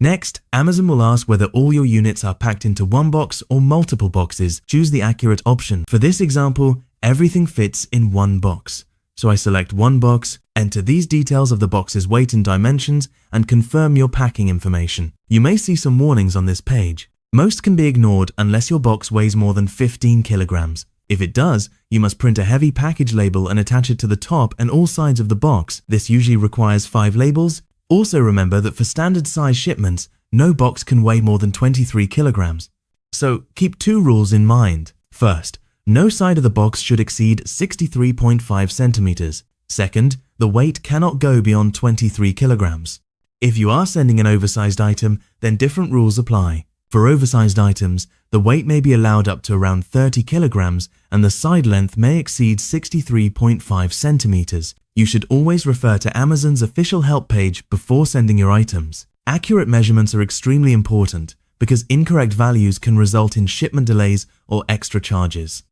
Next, Amazon will ask whether all your units are packed into one box or multiple boxes. Choose the accurate option. For this example, everything fits in one box. So I select one box, enter these details of the box's weight and dimensions, and confirm your packing information. You may see some warnings on this page. Most can be ignored unless your box weighs more than 15 kilograms. If it does, you must print a heavy package label and attach it to the top and all sides of the box. This usually requires 5 labels. Also remember that for standard size shipments, no box can weigh more than 23 kilograms. So keep 2 rules in mind. First, no side of the box should exceed 63.5 centimeters. Second, the weight cannot go beyond 23 kilograms. If you are sending an oversized item, then different rules apply. For oversized items, the weight may be allowed up to around 30 kilograms and the side length may exceed 63.5 centimeters. You should always refer to Amazon's official help page before sending your items. Accurate measurements are extremely important because incorrect values can result in shipment delays or extra charges.